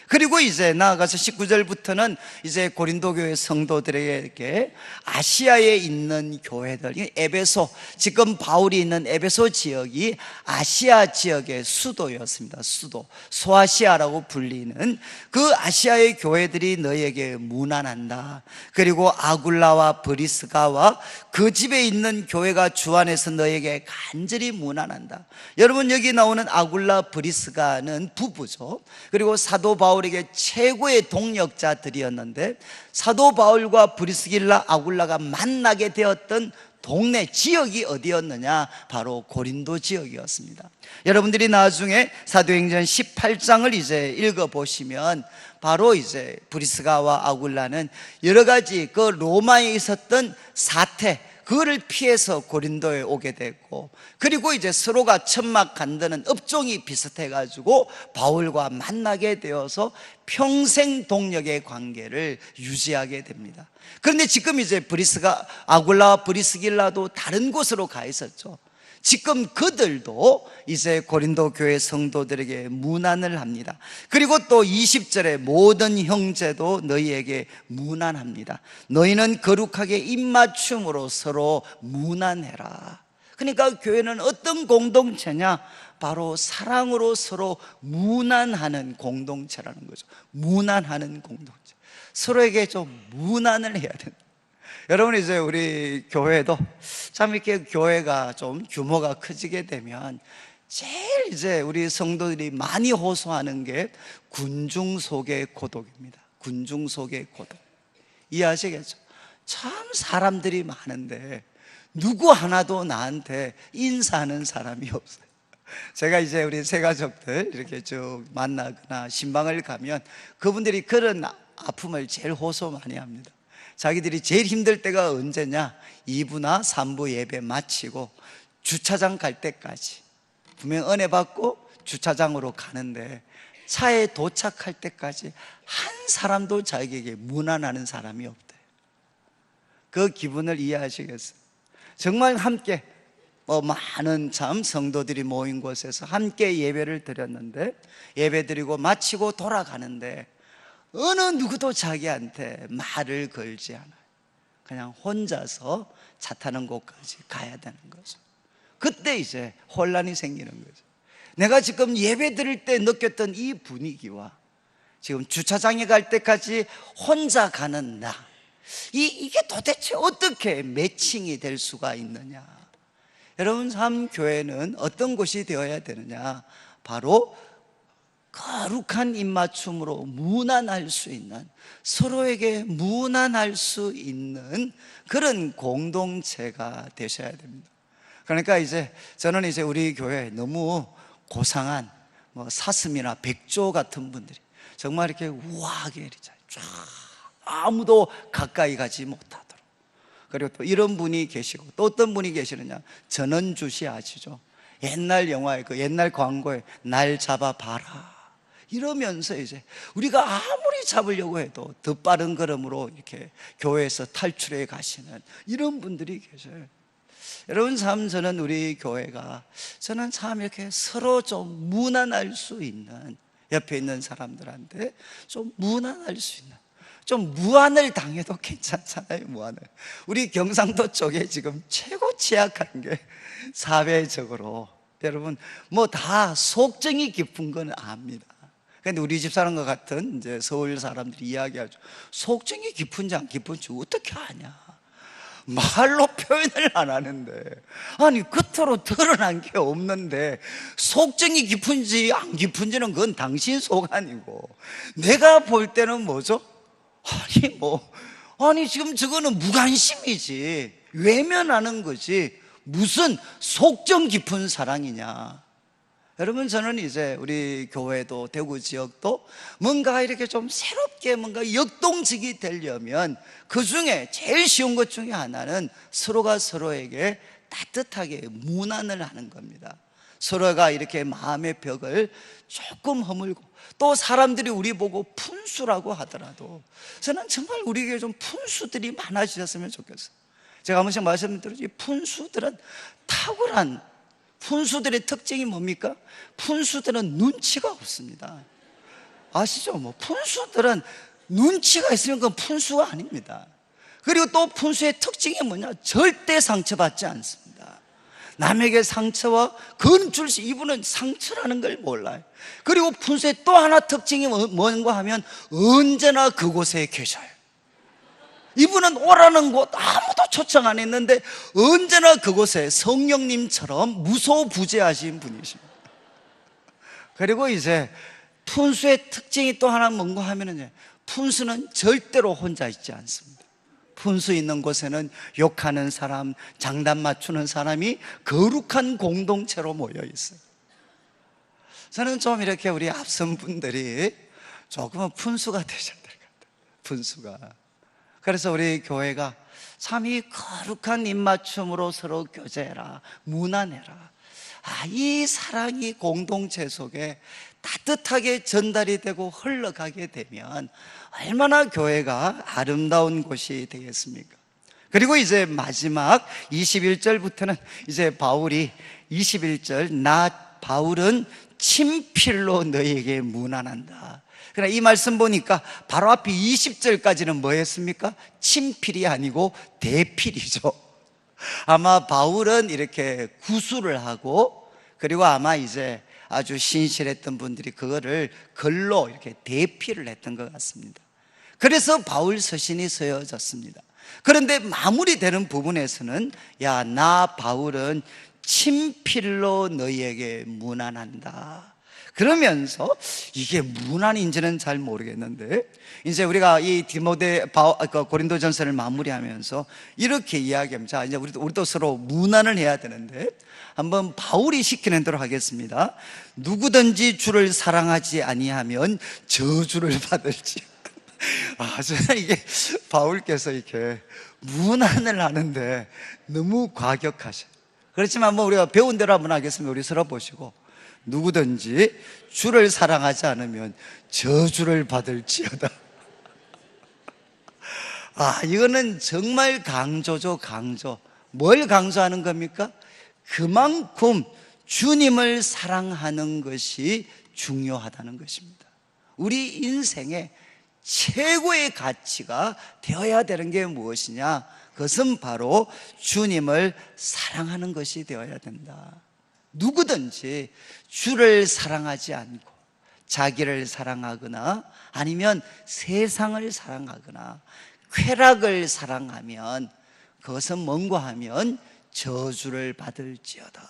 Speaker 1: 그리고 이제 나아가서 19절부터는 이제 고린도 교회 성도들에게 아시아에 있는 교회들, 에베소, 지금 바울이 있는 에베소 지역이 아시아 지역의 수도였습니다. 수도, 소아시아라고 불리는 그 아시아의 교회들이 너희에게 문안한다. 그리고 아굴라와 브리스가와 그 집에 있는 교회가 주 안에서 너희에게 간절히 문안한다. 여러분, 여기 나오는 아굴라, 브리스가는 부부죠. 그리고 사도 바울에게 최고의 동역자들이었는데, 사도 바울과 브리스길라, 아굴라가 만나게 되었던 동네 지역이 어디였느냐? 바로 고린도 지역이었습니다. 여러분들이 나중에 사도행전 18장을 이제 읽어보시면 바로 이제 브리스가와 아굴라는 여러 가지 그 로마에 있었던 사태, 그거를 피해서 고린도에 오게 됐고, 그리고 이제 서로가 천막 간다는 업종이 비슷해가지고 바울과 만나게 되어서 평생 동역의 관계를 유지하게 됩니다. 그런데 지금 이제 브리스가, 아굴라와 브리스길라도 다른 곳으로 가 있었죠. 지금 그들도 이제 고린도 교회 성도들에게 문안을 합니다. 그리고 또 20절에 모든 형제도 너희에게 문안합니다. 너희는 거룩하게 입맞춤으로 서로 문안해라. 그러니까 교회는 어떤 공동체냐? 바로 사랑으로 서로 문안하는 공동체라는 거죠. 문안하는 공동체, 서로에게 좀 문안을 해야 된다. 여러분, 이제 우리 교회도 참 이렇게 교회가 좀 규모가 커지게 되면 제일 이제 우리 성도들이 많이 호소하는 게 군중 속의 고독입니다. 군중 속의 고독. 이해하시겠죠? 참 사람들이 많은데 누구 하나도 나한테 인사하는 사람이 없어요. 제가 이제 우리 새 가족들 이렇게 쭉 만나거나 신방을 가면 그분들이 그런 아픔을 제일 호소 많이 합니다. 자기들이 제일 힘들 때가 언제냐? 2부나 3부 예배 마치고 주차장 갈 때까지, 분명 은혜 받고 주차장으로 가는데 차에 도착할 때까지 한 사람도 자기에게 문안하는 사람이 없대요. 그 기분을 이해하시겠어요? 정말 함께 많은 참 성도들이 모인 곳에서 함께 예배를 드렸는데, 예배 드리고 마치고 돌아가는데 어느 누구도 자기한테 말을 걸지 않아요. 그냥 혼자서 차 타는 곳까지 가야 되는 거죠. 그때 이제 혼란이 생기는 거죠. 내가 지금 예배 드릴 때 느꼈던 이 분위기와 지금 주차장에 갈 때까지 혼자 가는 나, 이게 도대체 어떻게 매칭이 될 수가 있느냐? 여러분, 참 교회는 어떤 곳이 되어야 되느냐? 바로 거룩한 입맞춤으로 문안할 수 있는, 서로에게 문안할 수 있는 그런 공동체가 되셔야 됩니다. 그러니까 이제 저는 이제 우리 교회 너무 고상한 사슴이나 백조 같은 분들이 정말 이렇게 우아하게 쫙 아무도 가까이 가지 못하도록, 그리고 또 이런 분이 계시고, 또 어떤 분이 계시느냐? 전원주 씨 아시죠? 옛날 영화에, 그 옛날 광고에 날 잡아봐라 이러면서 이제 우리가 아무리 잡으려고 해도 더 빠른 걸음으로 이렇게 교회에서 탈출해 가시는 이런 분들이 계셔요. 여러분, 참 저는 우리 교회가, 저는 참 이렇게 서로 좀 문안할 수 있는, 옆에 있는 사람들한테 좀 문안할 수 있는, 좀 무안을 당해도 괜찮잖아요. 무안을, 우리 경상도 쪽에 지금 최고 취약한 게 사회적으로, 여러분 다 속정이 깊은 건 압니다. 근데 우리 집 사람과 같은 이제 서울 사람들이 이야기하죠. 속정이 깊은지 안 깊은지 어떻게 아냐? 말로 표현을 안 하는데, 아니 겉으로 드러난 게 없는데 속정이 깊은지 안 깊은지는 그건 당신 속안이고, 내가 볼 때는 뭐죠? 아니 지금 저거는 무관심이지, 외면하는 거지 무슨 속정 깊은 사랑이냐? 여러분, 저는 이제 우리 교회도 대구 지역도 뭔가 이렇게 좀 새롭게 뭔가 역동적이 되려면 그 중에 제일 쉬운 것 중에 하나는 서로가 서로에게 따뜻하게 문안을 하는 겁니다. 서로가 이렇게 마음의 벽을 조금 허물고, 또 사람들이 우리 보고 푼수라고 하더라도 저는 정말 우리 교회에 좀 푼수들이 많아지셨으면 좋겠어요. 제가 한 번씩 말씀드렸죠. 이 푼수들은 탁월한, 푼수들의 특징이 뭡니까? 푼수들은 눈치가 없습니다. 아시죠? 뭐 푼수들은 눈치가 있으면 그건 푼수가 아닙니다. 그리고 또 푼수의 특징이 뭐냐? 절대 상처받지 않습니다. 남에게 상처와 건줄 수, 이분은 상처라는 걸 몰라요. 그리고 푼수의 또 하나 특징이 뭔가 하면 언제나 그곳에 계셔요. 이분은 오라는 곳 아무도 초청 안 했는데 언제나 그곳에 성령님처럼 무소부재하신 분이십니다. 그리고 이제 푼수의 특징이 또 하나 뭔가 하면은, 푼수는 절대로 혼자 있지 않습니다. 푼수 있는 곳에는 욕하는 사람, 장단 맞추는 사람이 거룩한 공동체로 모여 있어요. 저는 좀 이렇게 우리 앞선 분들이 조금은 푼수가 되셔야 될 것 같아요. 푼수가. 그래서 우리 교회가 참 이 거룩한 입맞춤으로 서로 교제해라, 문안해라. 이 사랑이 공동체 속에 따뜻하게 전달이 되고 흘러가게 되면 얼마나 교회가 아름다운 곳이 되겠습니까? 그리고 이제 마지막 21절부터는 이제 바울이 21절, 나 바울은 친필로 너희에게 문안한다. 그러나 이 말씀 보니까 바로 앞에 20절까지는 뭐 했습니까? 친필이 아니고 대필이죠. 아마 바울은 이렇게 구술을 하고, 그리고 아마 이제 아주 신실했던 분들이 그거를 글로 이렇게 대필을 했던 것 같습니다. 그래서 바울 서신이 쓰여졌습니다. 그런데 마무리되는 부분에서는 야, 나 바울은 친필로 너희에게 문안한다. 그러면서 이게 문안인지는 잘 모르겠는데, 이제 우리가 이 고린도전서를 마무리하면서 이렇게 이야기합니다. 자, 이제 우리도 서로 문안을 해야 되는데 한번 바울이 시키는 대로 하겠습니다. 누구든지 주를 사랑하지 아니하면 저주를 받을지. 저는 이게 바울께서 이렇게 문안을 하는데 너무 과격하셔요. 그렇지만 한번 우리가 배운 대로 한번 하겠습니다. 우리 서로 보시고, 누구든지 주를 사랑하지 않으면 저주를 받을지어다. 이거는 정말 강조죠, 강조. 뭘 강조하는 겁니까? 그만큼 주님을 사랑하는 것이 중요하다는 것입니다. 우리 인생의 최고의 가치가 되어야 되는 게 무엇이냐? 그것은 바로 주님을 사랑하는 것이 되어야 된다. 누구든지 주를 사랑하지 않고 자기를 사랑하거나 아니면 세상을 사랑하거나 쾌락을 사랑하면 그것은 뭔가 하면 저주를 받을지어다.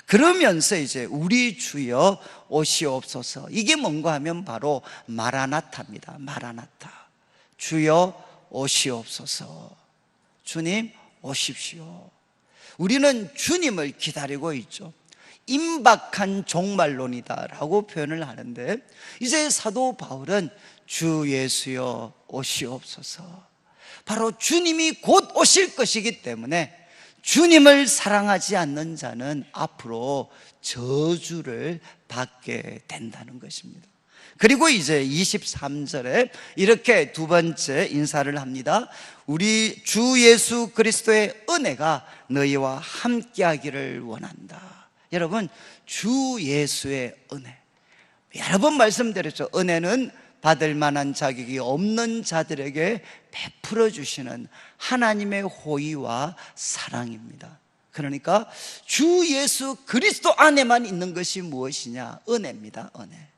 Speaker 1: 그러면서 이제 우리 주여 오시옵소서, 이게 뭔가 하면 바로 마라나타입니다. 마라나타. 주여 오시옵소서. 주님 오십시오. 우리는 주님을 기다리고 있죠. 임박한 종말론이다라고 표현을 하는데, 이제 사도 바울은 주 예수여 오시옵소서, 바로 주님이 곧 오실 것이기 때문에 주님을 사랑하지 않는 자는 앞으로 저주를 받게 된다는 것입니다. 그리고 이제 23절에 이렇게 두 번째 인사를 합니다. 우리 주 예수 그리스도의 은혜가 너희와 함께하기를 원한다. 여러분, 주 예수의 은혜, 여러 번 말씀드렸죠. 은혜는 받을 만한 자격이 없는 자들에게 베풀어 주시는 하나님의 호의와 사랑입니다. 그러니까 주 예수 그리스도 안에만 있는 것이 무엇이냐? 은혜입니다. 은혜.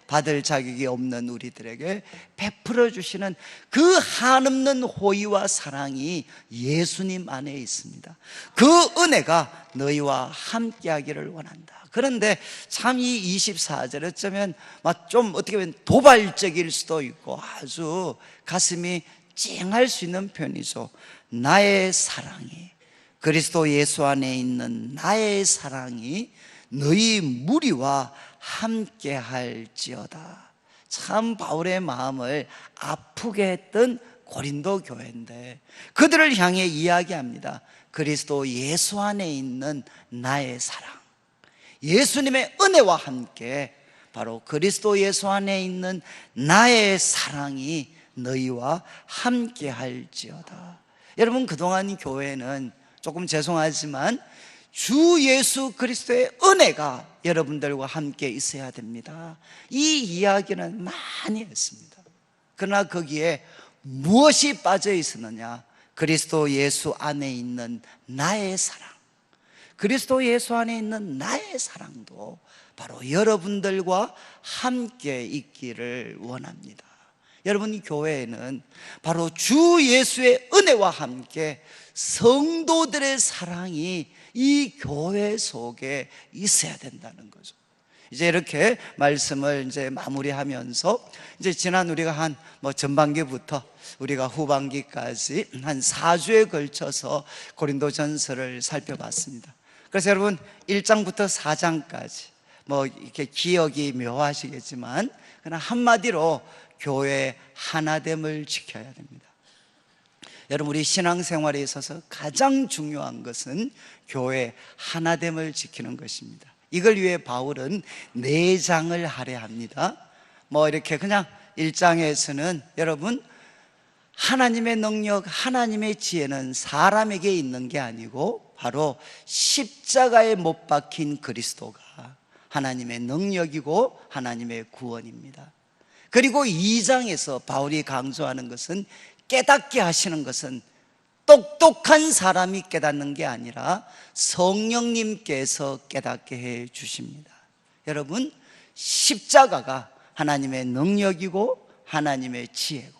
Speaker 1: 받을 자격이 없는 우리들에게 베풀어 주시는 그 한없는 호의와 사랑이 예수님 안에 있습니다. 그 은혜가 너희와 함께하기를 원한다. 그런데 참 이 24절 어쩌면 좀 어떻게 보면 도발적일 수도 있고 아주 가슴이 찡할 수 있는 표현이죠. 나의 사랑이, 그리스도 예수 안에 있는 나의 사랑이 너희 무리와 함께 할지어다. 참 바울의 마음을 아프게 했던 고린도 교회인데 그들을 향해 이야기합니다. 그리스도 예수 안에 있는 나의 사랑, 예수님의 은혜와 함께 바로 그리스도 예수 안에 있는 나의 사랑이 너희와 함께 할지어다. 여러분, 그동안 교회는 조금 죄송하지만 주 예수 그리스도의 은혜가 여러분들과 함께 있어야 됩니다. 이 이야기는 많이 했습니다. 그러나 거기에 무엇이 빠져 있었느냐? 그리스도 예수 안에 있는 나의 사랑, 그리스도 예수 안에 있는 나의 사랑도 바로 여러분들과 함께 있기를 원합니다. 여러분, 교회에는 바로 주 예수의 은혜와 함께 성도들의 사랑이 이 교회 속에 있어야 된다는 거죠. 이제 이렇게 말씀을 이제 마무리하면서, 이제 지난 우리가 한 전반기부터 우리가 후반기까지 한 4주에 걸쳐서 고린도전서를 살펴봤습니다. 그래서 여러분 1장부터 4장까지 이렇게 기억이 묘하시겠지만, 그러나 한마디로 교회 하나됨을 지켜야 됩니다. 여러분, 우리 신앙생활에 있어서 가장 중요한 것은 교회 하나됨을 지키는 것입니다. 이걸 위해 바울은 4장을 할애합니다. 이렇게 그냥 1장에서는 여러분, 하나님의 능력, 하나님의 지혜는 사람에게 있는 게 아니고 바로 십자가에 못 박힌 그리스도가 하나님의 능력이고 하나님의 구원입니다. 그리고 2장에서 바울이 강조하는 것은, 깨닫게 하시는 것은 똑똑한 사람이 깨닫는 게 아니라 성령님께서 깨닫게 해 주십니다. 여러분, 십자가가 하나님의 능력이고 하나님의 지혜고,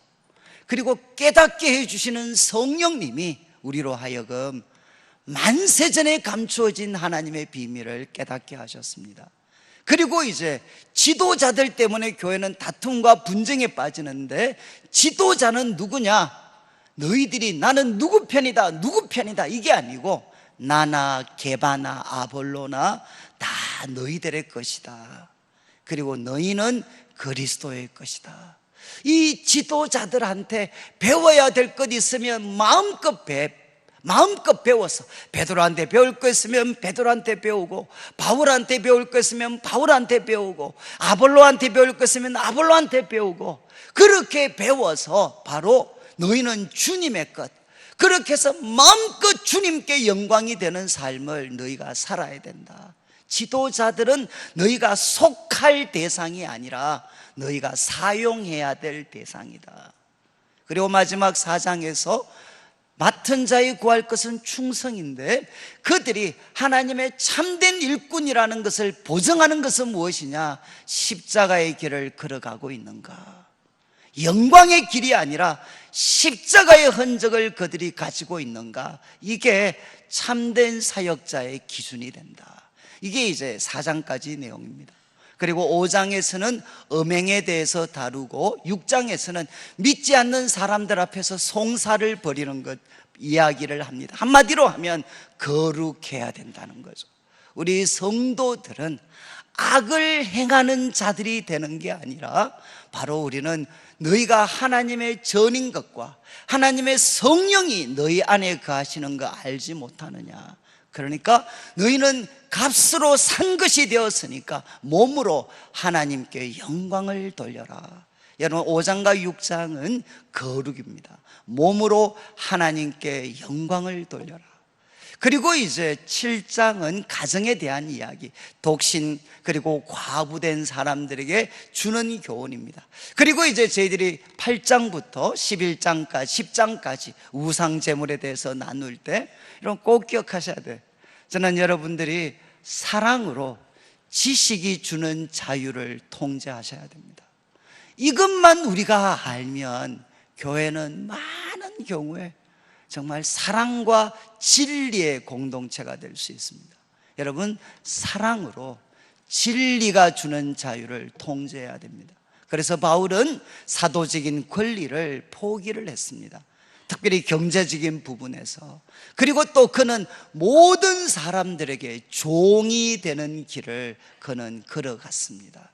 Speaker 1: 그리고 깨닫게 해 주시는 성령님이 우리로 하여금 만세전에 감추어진 하나님의 비밀을 깨닫게 하셨습니다. 그리고 이제 지도자들 때문에 교회는 다툼과 분쟁에 빠지는데, 지도자는 누구냐? 너희들이 나는 누구 편이다, 누구 편이다, 이게 아니고 나나 게바나 아볼로나 다 너희들의 것이다. 그리고 너희는 그리스도의 것이다. 이 지도자들한테 배워야 될 것 있으면 마음껏 배워서, 베드로한테 배울 거 있으면 베드로한테 배우고, 바울한테 배울 거 있으면 바울한테 배우고, 아볼로한테 배울 거 있으면 아볼로한테 배우고, 그렇게 배워서 바로 너희는 주님의 것, 그렇게 해서 마음껏 주님께 영광이 되는 삶을 너희가 살아야 된다. 지도자들은 너희가 속할 대상이 아니라 너희가 사용해야 될 대상이다. 그리고 마지막 4장에서 맡은 자에 구할 것은 충성인데, 그들이 하나님의 참된 일꾼이라는 것을 보증하는 것은 무엇이냐? 십자가의 길을 걸어가고 있는가? 영광의 길이 아니라 십자가의 흔적을 그들이 가지고 있는가? 이게 참된 사역자의 기준이 된다. 이게 이제 4장까지 내용입니다. 그리고 5장에서는 음행에 대해서 다루고, 6장에서는 믿지 않는 사람들 앞에서 송사를 벌이는 것 이야기를 합니다. 한마디로 하면 거룩해야 된다는 거죠. 우리 성도들은 악을 행하는 자들이 되는 게 아니라, 바로 우리는 너희가 하나님의 전인 것과 하나님의 성령이 너희 안에 거하시는 거 알지 못하느냐? 그러니까 너희는 값으로 산 것이 되었으니까 몸으로 하나님께 영광을 돌려라. 여러분, 5장과 6장은 거룩입니다. 몸으로 하나님께 영광을 돌려라. 그리고 이제 7장은 가정에 대한 이야기, 독신 그리고 과부된 사람들에게 주는 교훈입니다. 그리고 이제 저희들이 8장부터 11장까지 10장까지 우상 제물에 대해서 나눌 때 이런 꼭 기억하셔야 돼요. 저는 여러분들이 사랑으로 지식이 주는 자유를 통제하셔야 됩니다. 이것만 우리가 알면 교회는 많은 경우에 정말 사랑과 진리의 공동체가 될 수 있습니다. 여러분, 사랑으로 진리가 주는 자유를 통제해야 됩니다. 그래서 바울은 사도적인 권리를 포기를 했습니다. 특별히 경제적인 부분에서. 그리고 또 그는 모든 사람들에게 종이 되는 길을 그는 걸어갔습니다.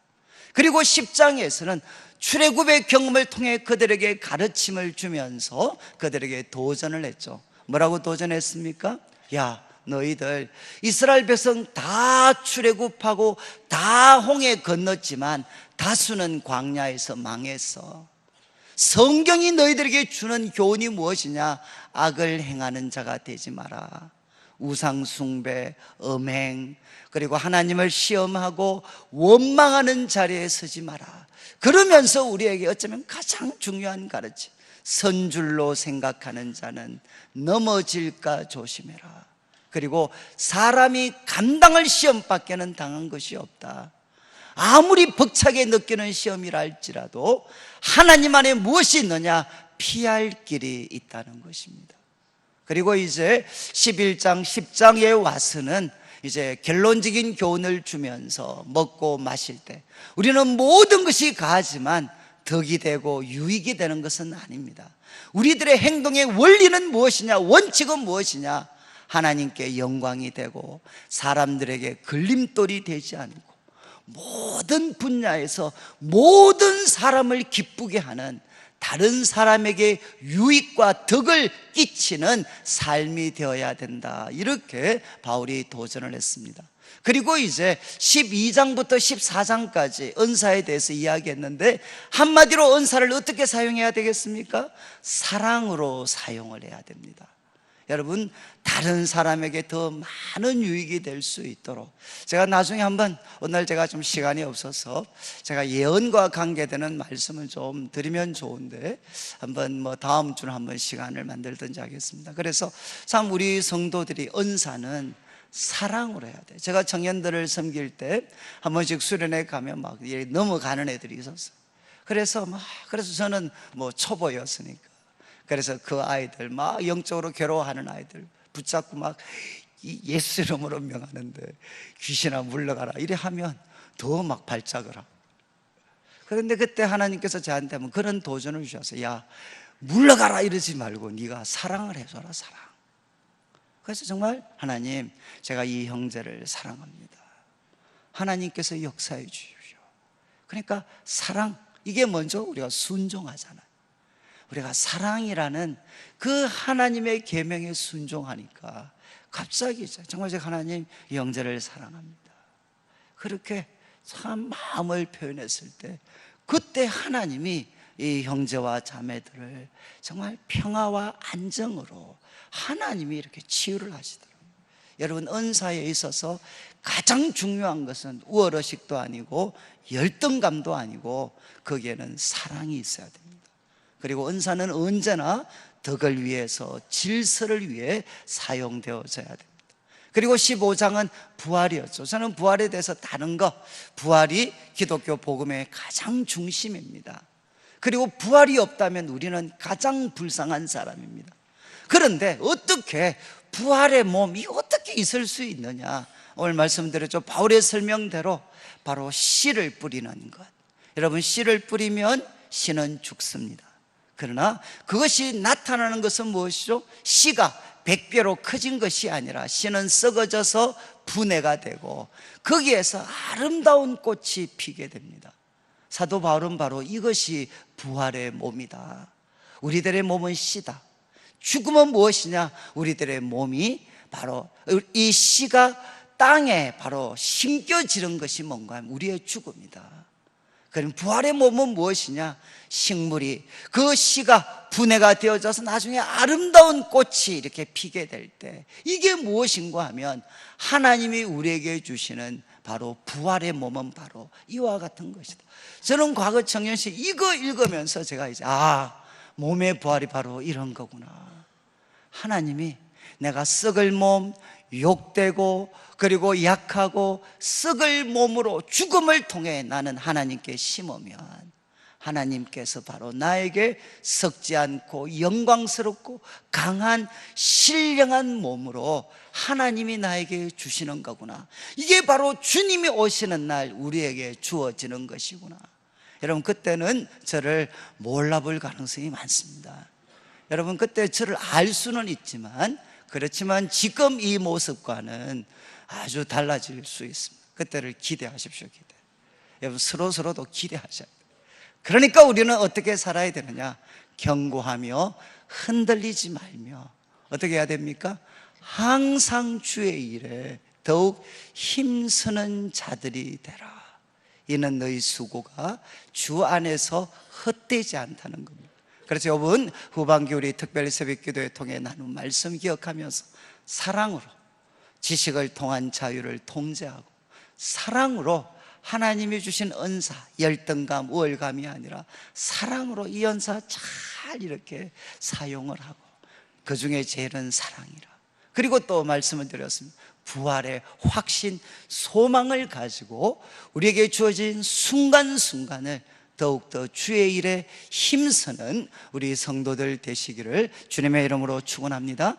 Speaker 1: 그리고 10장에서는 출애굽의 경험을 통해 그들에게 가르침을 주면서 그들에게 도전을 했죠. 뭐라고 도전했습니까? 야, 너희들 이스라엘 백성 다 출애굽하고 다 홍해 건넜지만 다수는 광야에서 망했어. 성경이 너희들에게 주는 교훈이 무엇이냐? 악을 행하는 자가 되지 마라. 우상숭배, 음행, 그리고 하나님을 시험하고 원망하는 자리에 서지 마라. 그러면서 우리에게 어쩌면 가장 중요한 가르침, 선줄로 생각하는 자는 넘어질까 조심해라. 그리고 사람이 감당할 시험밖에는 당한 것이 없다. 아무리 벅차게 느끼는 시험이라 할지라도 하나님 안에 무엇이 있느냐? 피할 길이 있다는 것입니다. 그리고 이제 11장 10장에 와서는 이제 결론적인 교훈을 주면서 먹고 마실 때 우리는 모든 것이 가하지만 덕이 되고 유익이 되는 것은 아닙니다. 우리들의 행동의 원리는 무엇이냐? 원칙은 무엇이냐? 하나님께 영광이 되고 사람들에게 걸림돌이 되지 않고 모든 분야에서 모든 사람을 기쁘게 하는, 다른 사람에게 유익과 덕을 끼치는 삶이 되어야 된다. 이렇게 바울이 도전을 했습니다. 그리고 이제 12장부터 14장까지 은사에 대해서 이야기했는데, 한마디로 은사를 어떻게 사용해야 되겠습니까? 사랑으로 사용을 해야 됩니다. 여러분, 다른 사람에게 더 많은 유익이 될 수 있도록, 제가 나중에 한번, 오늘 제가 좀 시간이 없어서 제가 예언과 관계되는 말씀을 좀 드리면 좋은데, 한번 다음 주는 한번 시간을 만들든지 하겠습니다. 그래서 참 우리 성도들이 은사는 사랑으로 해야 돼요. 제가 청년들을 섬길 때 한 번씩 수련회 가면 막 넘어가는 애들이 있었어요. 그래서 저는 초보였으니까, 그래서 그 아이들 막 영적으로 괴로워하는 아이들 붙잡고 막 예수 이름으로 명하는데 귀신아 물러가라 이래 하면 더 막 발작을 하고. 그런데 그때 하나님께서 저한테 그런 도전을 주셔서, 야, 물러가라 이러지 말고 네가 사랑을 해줘라, 사랑. 그래서 정말, 하나님, 제가 이 형제를 사랑합니다. 하나님께서 역사해 주십시오. 그러니까 사랑, 이게 먼저 우리가 순종하잖아요. 우리가 사랑이라는 그 하나님의 계명에 순종하니까 갑자기 정말 제가 하나님, 이 형제를 사랑합니다, 그렇게 참 마음을 표현했을 때, 그때 하나님이 이 형제와 자매들을 정말 평화와 안정으로 하나님이 이렇게 치유를 하시더라고요. 여러분, 은사에 있어서 가장 중요한 것은 우월의식도 아니고 열등감도 아니고 거기에는 사랑이 있어야 됩니다. 그리고 은사는 언제나 덕을 위해서, 질서를 위해 사용되어져야 됩니다. 그리고 15장은 부활이었죠. 저는 부활에 대해서 다른 거, 부활이 기독교 복음의 가장 중심입니다. 그리고 부활이 없다면 우리는 가장 불쌍한 사람입니다. 그런데 어떻게 부활의 몸이 어떻게 있을 수 있느냐? 오늘 말씀드렸죠. 바울의 설명대로 바로 씨를 뿌리는 것. 여러분, 씨를 뿌리면 씨는 죽습니다. 그러나 그것이 나타나는 것은 무엇이죠? 씨가 100배로 커진 것이 아니라 씨는 썩어져서 분해가 되고 거기에서 아름다운 꽃이 피게 됩니다. 사도 바울은 바로 이것이 부활의 몸이다. 우리들의 몸은 씨다. 죽음은 무엇이냐? 우리들의 몸이 바로 이 씨가 땅에 바로 심겨지는 것이 뭔가 하면 우리의 죽음이다. 그럼 부활의 몸은 무엇이냐? 식물이 그 씨가 분해가 되어져서 나중에 아름다운 꽃이 이렇게 피게 될 때, 이게 무엇인가 하면 하나님이 우리에게 주시는 바로 부활의 몸은 바로 이와 같은 것이다. 저는 과거 청년시 이거 읽으면서 제가 이제 몸의 부활이 바로 이런 거구나. 하나님이 내가 썩을 몸, 욕되고 그리고 약하고 썩을 몸으로 죽음을 통해 나는 하나님께 심으면 하나님께서 바로 나에게 썩지 않고 영광스럽고 강한 신령한 몸으로 하나님이 나에게 주시는 거구나. 이게 바로 주님이 오시는 날 우리에게 주어지는 것이구나. 여러분, 그때는 저를 몰라볼 가능성이 많습니다. 여러분, 그때 저를 알 수는 있지만, 그렇지만 지금 이 모습과는 아주 달라질 수 있습니다. 그때를 기대하십시오. 기대. 여러분, 서로도 기대하셔야 돼요. 그러니까 우리는 어떻게 살아야 되느냐? 견고하며 흔들리지 말며 어떻게 해야 됩니까? 항상 주의 일에 더욱 힘쓰는 자들이 되라. 이는 너희 수고가 주 안에서 헛되지 않다는 겁니다. 그래서 여러분, 후반기 우리 특별히 새벽기도회 통해 나눈 말씀 기억하면서 사랑으로, 지식을 통한 자유를 통제하고 사랑으로 하나님이 주신 은사, 열등감, 우월감이 아니라 사랑으로 이 은사 잘 이렇게 사용을 하고 그 중에 제일은 사랑이라. 그리고 또 말씀을 드렸습니다. 부활의 확신, 소망을 가지고 우리에게 주어진 순간순간을 더욱더 주의 일에 힘쓰는 우리 성도들 되시기를 주님의 이름으로 축원합니다.